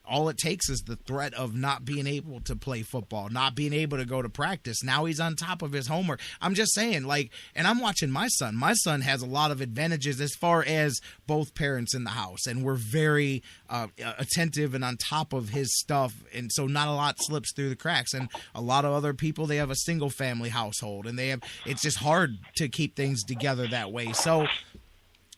all it takes is the threat of not being able to play football, not being able to go to practice. Now he's on top of his homework. I'm just saying, like, and I'm watching my son. My son has a lot of advantages as far as both parents in the house, and we're very attentive and on top of his stuff, and so not a lot slips through the cracks. And a lot of other people, they have a single family household, and it's just hard to keep things together that way. So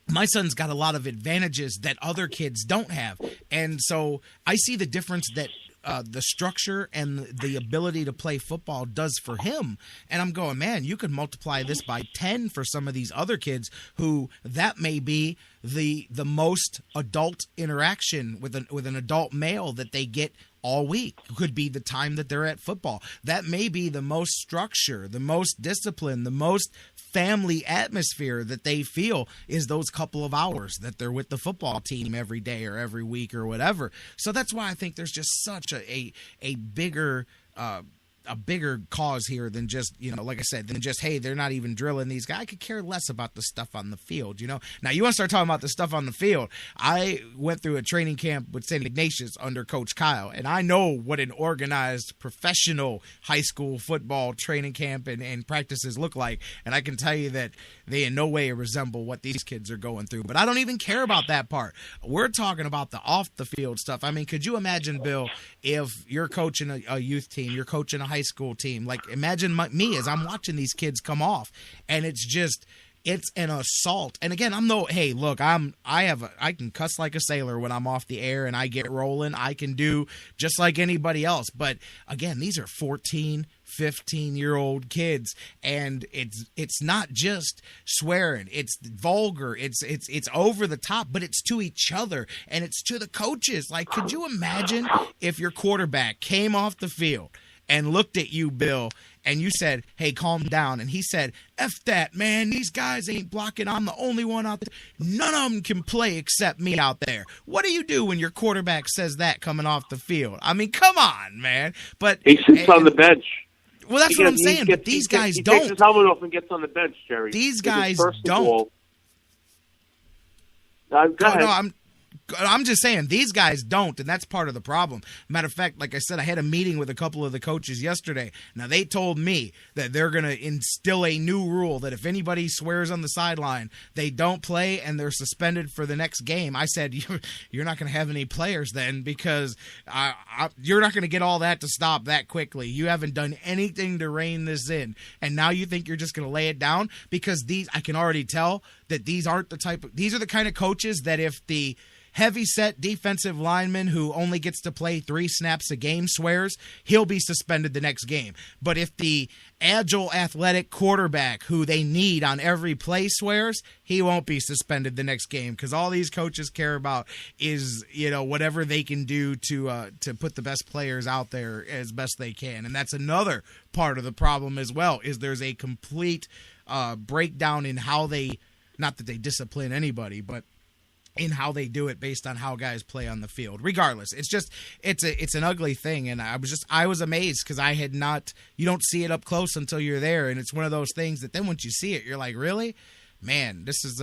my son's got a lot of advantages that other kids don't have. And so I see the difference that the structure and the ability to play football does for him. And I'm going, man, you could multiply this by 10 for some of these other kids who that may be the most adult interaction with an adult male that they get all week. Could be the time that they're at football. That may be the most structure, the most discipline, the most family atmosphere that they feel is those couple of hours that they're with the football team every day or every week or whatever. So that's why I think there's just such a bigger cause here than just, like I said, than just, hey, they're not even drilling these guys. I could care less about the stuff on the field, Now, you want to start talking about the stuff on the field. I went through a training camp with St. Ignatius under Coach Kyle, and I know what an organized professional high school football training camp and practices look like, and I can tell you that they in no way resemble what these kids are going through. But I don't even care about that part. We're talking about the off-the-field stuff. I mean, could you imagine, Bill, if you're coaching a youth team, you're coaching a high school team, like imagine me as I'm watching these kids come off, and it's an assault. And again, I can cuss like a sailor when I'm off the air and I get rolling. I can do just like anybody else. But again, these are 14, 15-year-old kids, and it's not just swearing. It's vulgar. It's over the top, but it's to each other and it's to the coaches. Like, could you imagine if your quarterback came off the field and looked at you, Bill, and you said, hey, calm down. And he said, F that, man. These guys ain't blocking. I'm the only one out there. None of them can play except me out there. What do you do when your quarterback says that coming off the field? I mean, come on, man. But he sits on the bench. Well, that's what I'm saying, but these guys don't. He takes his helmet off and gets on the bench, Jerry. These guys don't. I'm just saying, these guys don't, and that's part of the problem. Matter of fact, like I said, I had a meeting with a couple of the coaches yesterday. Now, they told me that they're going to instill a new rule that if anybody swears on the sideline, they don't play and they're suspended for the next game. I said, you're not going to have any players then, because you're not going to get all that to stop that quickly. You haven't done anything to rein this in, and now you think you're just going to lay it down? Because I can already tell that these are the kind of coaches that if the heavy-set defensive lineman who only gets to play 3 snaps a game swears, he'll be suspended the next game. But if the agile, athletic quarterback who they need on every play swears, he won't be suspended the next game, because all these coaches care about is, whatever they can do to put the best players out there as best they can. And that's another part of the problem as well, is there's a complete breakdown in how they, not that they discipline anybody, but in how they do it based on how guys play on the field. Regardless, it's an ugly thing, and I was amazed, because you don't see it up close until you're there, and it's one of those things that then once you see it, you're like, really? Man, this is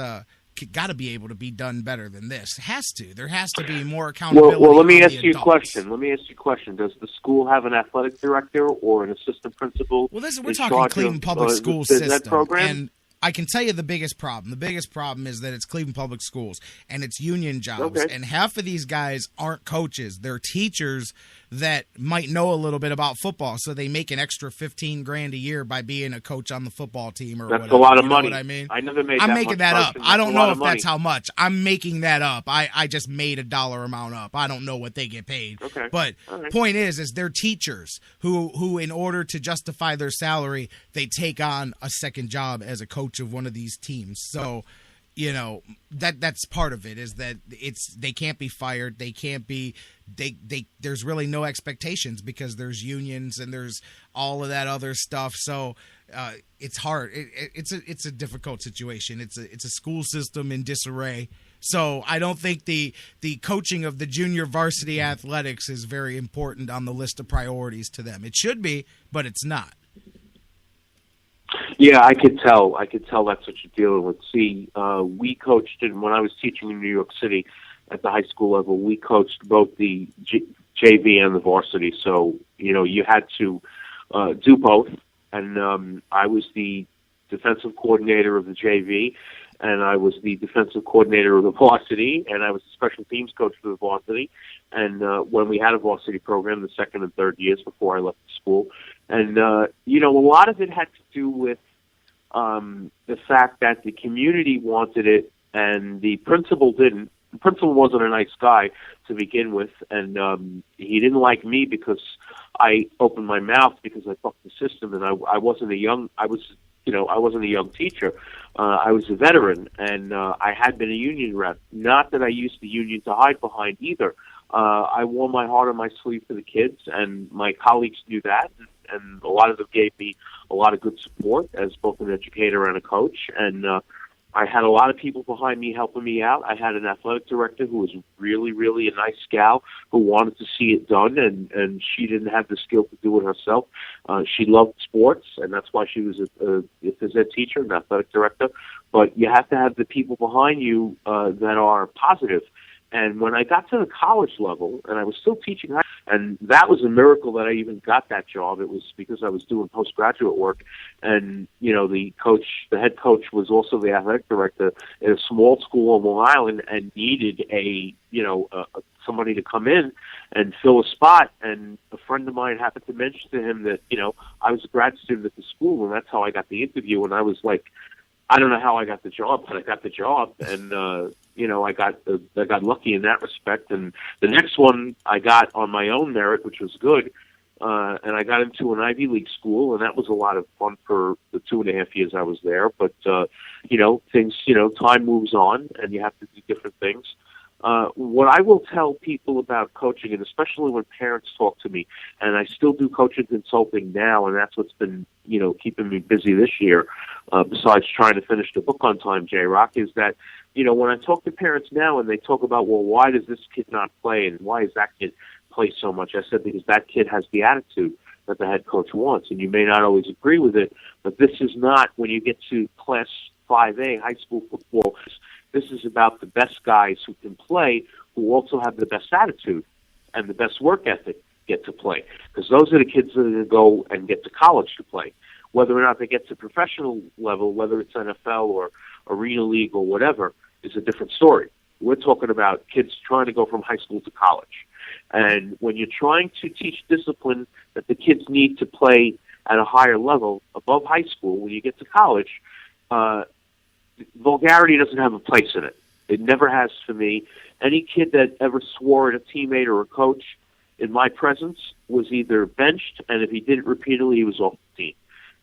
got to be able to be done better than this. It has to. There has to be more accountability. Well, let me ask you a question. Does the school have an athletic director or an assistant principal? Well, we're talking Cleveland Public Schools system. Program? And I can tell you the biggest problem. The biggest problem is that it's Cleveland Public Schools, and it's union jobs. Okay. And half of these guys aren't coaches. They're teachers that might know a little bit about football, so they make an extra $15,000 a year by being a coach on the football team or whatever. That's a lot of money. What I mean? I never made I'm that making much that up. I don't know if that's how much. I'm making that up. I just made a dollar amount up. I don't know what they get paid. Okay. But right. Point is they're teachers who in order to justify their salary, they take on a second job as a coach of one of these teams. So, that's part of it, is that they can't be fired. They can't be there's really no expectations, because there's unions and there's all of that other stuff. So it's hard. It's a difficult situation. It's a school system in disarray. So I don't think the coaching of the junior varsity athletics is very important on the list of priorities to them. It should be, but it's not. Yeah, I could tell. That's what you're dealing with. See, we coached when I was teaching in New York City. at the high school level, we coached both the JV and the varsity. So, you had to do both. And I was the defensive coordinator of the JV, and I was the defensive coordinator of the varsity, and I was the special teams coach for the varsity. And when we had a varsity program, the second and third years before I left the school. And, a lot of it had to do with the fact that the community wanted it and the principal didn't. The principal wasn't a nice guy to begin with, and he didn't like me because I opened my mouth because I fucked the system, and I wasn't a young teacher. I was a veteran, and I had been a union rep. Not that I used the union to hide behind either. I wore my heart on my sleeve for the kids, and my colleagues knew that, and a lot of them gave me a lot of good support as both an educator and a coach, and I had a lot of people behind me helping me out. I had an athletic director who was really, really a nice gal who wanted to see it done, and she didn't have the skill to do it herself. She loved sports, and that's why she was a phys ed teacher, an athletic director. But you have to have the people behind you that are positive. And when I got to the college level, and I was still teaching, and that was a miracle that I even got that job. It was because I was doing postgraduate work, and the head coach was also the athletic director in a small school on Long Island, and needed somebody to come in and fill a spot. And a friend of mine happened to mention to him that I was a grad student at the school, and that's how I got the interview. And I was like, I don't know how I got the job, but I got the job, and I got lucky in that respect. And the next one I got on my own merit, which was good, and I got into an Ivy League school, and that was a lot of fun for the 2.5 years I was there. But things, time moves on, and you have to do different things. What I will tell people about coaching, and especially when parents talk to me, and I still do coaching consulting now, and that's what's been, keeping me busy this year, besides trying to finish the book on time, J-Rock, is that, when I talk to parents now and they talk about, well, why does this kid not play, and why does that kid play so much? I said, because that kid has the attitude that the head coach wants, and you may not always agree with it, but this is not, when you get to Class 5A, high school football, this is about the best guys who can play, who also have the best attitude and the best work ethic get to play. Because those are the kids that are going to go and get to college to play. Whether or not they get to professional level, whether it's NFL or Arena League or whatever, is a different story. We're talking about kids trying to go from high school to college. And when you're trying to teach discipline that the kids need to play at a higher level above high school, when you get to college, vulgarity doesn't have a place in it. It never has for me. Any kid that ever swore at a teammate or a coach in my presence was either benched, and if he did it repeatedly, he was off the team.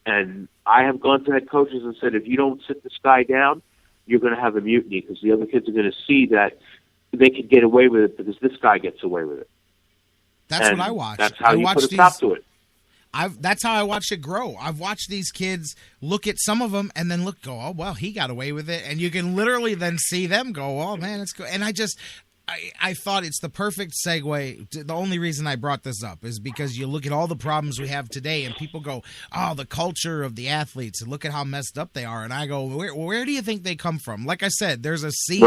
And I have gone to head coaches and said, if you don't sit this guy down, you're going to have a mutiny, because the other kids are going to see that they can get away with it because this guy gets away with it. That's what I watch. That's how you put a stop to it. That's how I watched it grow. I've watched these kids look at some of them and then go, oh, well, he got away with it. And you can literally then see them go, oh, man, it's good. And I thought it's the perfect segue. The only reason I brought this up is because you look at all the problems we have today and people go, oh, the culture of the athletes, and look at how messed up they are. And I go, where do you think they come from? Like I said, there's a seed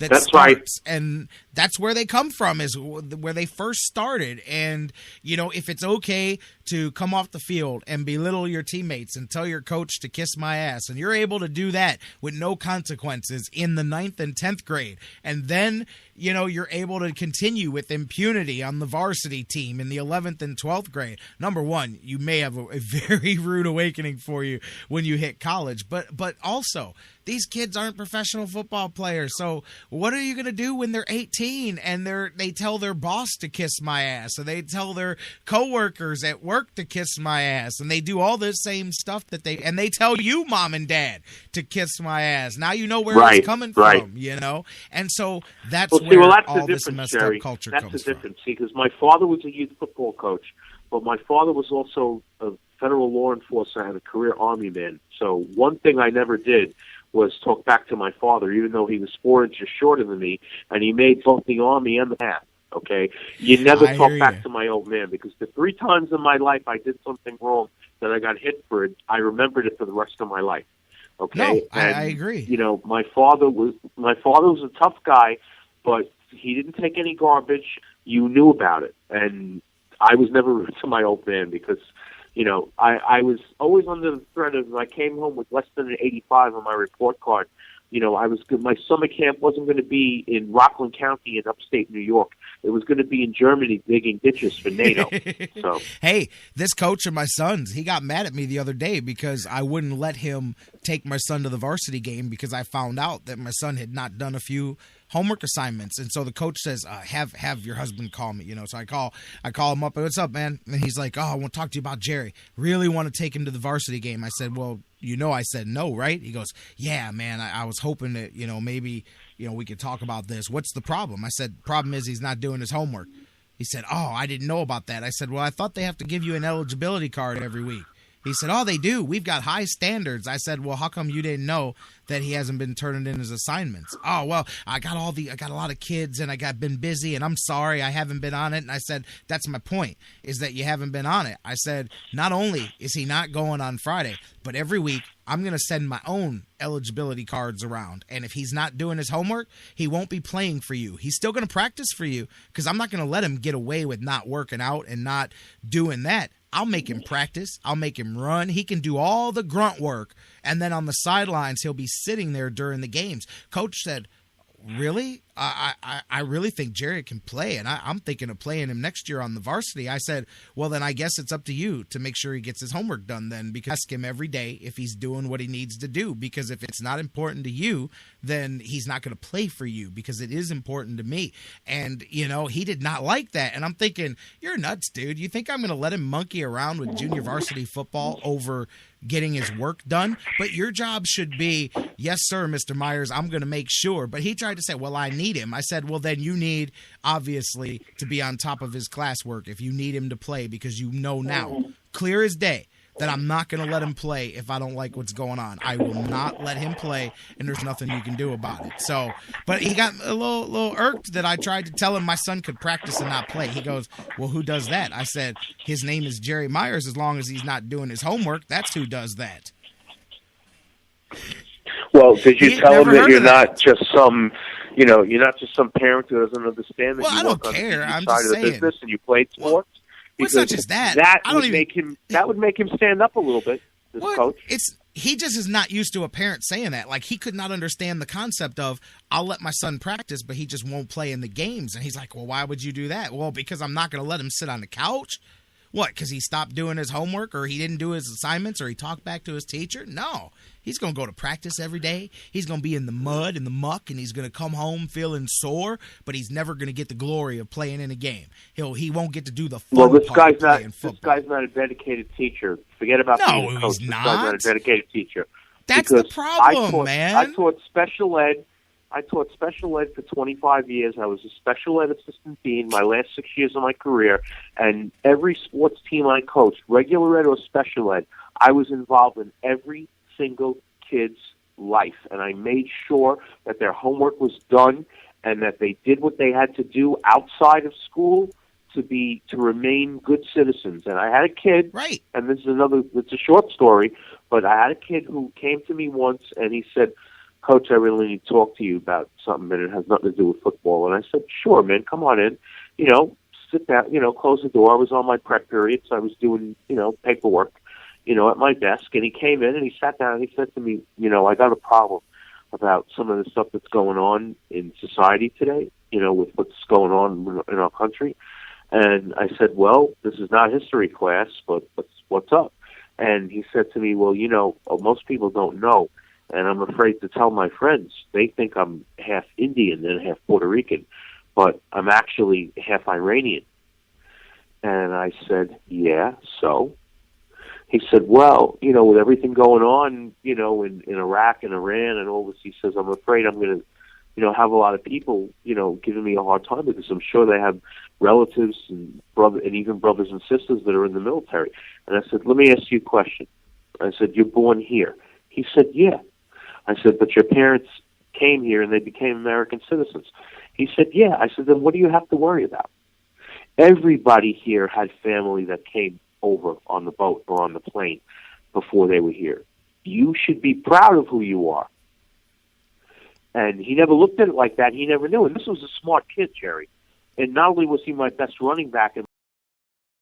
that starts, and that's where they come from, is where they first started. And, if it's okay to come off the field and belittle your teammates and tell your coach to kiss my ass, and you're able to do that with no consequences in the 9th and 10th grade, and then you're able to continue with impunity on the varsity team in the 11th and 12th grade. Number one, you may have a very rude awakening for you when you hit college, but also these kids aren't professional football players. So what are you going to do when they're 18 and they tell their boss to kiss my ass, or they tell their coworkers at work to kiss my ass, and they do all this same stuff and they tell you, mom and dad, to kiss my ass. Now you know where it's coming from, And so that's that's all this messed up culture comes from. That's the difference, because my father was a youth football coach, but my father was also a federal law enforcer and a career Army man. So one thing I never did was talk back to my father, even though he was 4 inches shorter than me, and he made both the Army and the path. Okay, you never talk back to my old man, because the 3 times in my life I did something wrong that I got hit for it, I remembered it for the rest of my life. Okay, no, I agree. My father was a tough guy, but he didn't take any garbage. You knew about it. And I was never rude to my old man because, I was always under the threat of, if I came home with less than an 85 on my report card, my summer camp wasn't going to be in Rockland County in upstate New York. It was going to be in Germany digging ditches for NATO. So, hey, this coach of my son's, he got mad at me the other day because I wouldn't let him take my son to the varsity game because I found out that my son had not done a few homework assignments. And so the coach says, have your husband call me, So I call him up. What's up, man? And he's like, I want to talk to you about Jerry. Really want to take him to the varsity game. I said, well, I said no, right? He goes, yeah, man, I was hoping that, maybe, we could talk about this. What's the problem? I said, problem is he's not doing his homework. He said, I didn't know about that. I said, well, I thought they have to give you an eligibility card every week. He said, they do. We've got high standards. I said, well, how come you didn't know that he hasn't been turning in his assignments? Well, I got a lot of kids and been busy and I'm sorry I haven't been on it. And I said, that's my point, is that you haven't been on it. I said, not only is he not going on Friday, but every week I'm going to send my own eligibility cards around. And if he's not doing his homework, he won't be playing for you. He's still going to practice for you because I'm not going to let him get away with not working out and not doing that. I'll make him practice. I'll make him run. He can do all the grunt work. And then on the sidelines, he'll be sitting there during the games. Coach said, really? I really think Jerry can play, and I'm thinking of playing him next year on the varsity. I said, well, then I guess it's up to you to make sure he gets his homework done then, because ask him every day if he's doing what he needs to do, because if it's not important to you, then he's not going to play for you, because it is important to me. And, he did not like that. And I'm thinking, you're nuts, dude. You think I'm going to let him monkey around with junior varsity football over getting his work done? But your job should be, yes, sir, Mr. Myers, I'm going to make sure. But he tried to say, well, I need him. I said, well, then you need, obviously, to be on top of his classwork if you need him to play, because now, clear as day, that I'm not going to let him play if I don't like what's going on. I will not let him play, and there's nothing you can do about it. So, but he got a little irked that I tried to tell him my son could practice and not play. He goes, well, who does that? I said, his name is Jerry Myers. As long as he's not doing his homework, that's who does that. Well, did you tell him that you're not just some, you're not just some parent who doesn't understand that you I don't work care. on the I'm side just of the saying. business and you played sports? Well, it's not just that. That would make him stand up a little bit, this coach. He just is not used to a parent saying that. Like, he could not understand the concept of, I'll let my son practice, but he just won't play in the games. And he's like, well, why would you do that? Well, because I'm not going to let him sit on the couch. What, because he stopped doing his homework, or he didn't do his assignments, or he talked back to his teacher? No. He's going to go to practice every day. He's going to be in the mud and the muck, and he's going to come home feeling sore, but he's never going to get the glory of playing in a game. He won't get to do the fun part of playing football. This guy's not a dedicated teacher. Forget about being a coach. He's not. This guy's not a dedicated teacher. That's the problem, man. I taught special ed. For 25 years. I was a special ed assistant dean my last 6 years of my career, and every sports team I coached, regular ed or special ed, I was involved in every single kid's life, and I made sure that their homework was done and that they did what they had to do outside of school to remain good citizens. And I had a kid, right? And it's a short story, but I had a kid who came to me once and he said, Coach, I really need to talk to you about something, and it has nothing to do with football. And I said, sure, man, come on in. Sit down, close the door. I was on my prep period, so I was doing, paperwork, at my desk. And he came in and he sat down and he said to me, I got a problem about some of the stuff that's going on in society today, with what's going on in our country. And I said, well, this is not history class, but what's up? And he said to me, well, most people don't know, and I'm afraid to tell my friends. They think I'm half Indian and half Puerto Rican, but I'm actually half Iranian. And I said, yeah, so? He said, well, with everything going on, in Iraq and Iran and all this, he says, I'm afraid I'm going to, have a lot of people, giving me a hard time, because I'm sure they have relatives and even brothers and sisters that are in the military. And I said, let me ask you a question. I said, you're born here? He said, yeah. I said, but your parents came here and they became American citizens. He said, yeah. I said, then what do you have to worry about? Everybody here had family that came over on the boat or on the plane before they were here. You should be proud of who you are. And he never looked at it like that. He never knew. And this was a smart kid, Jerry. And not only was he my best running back in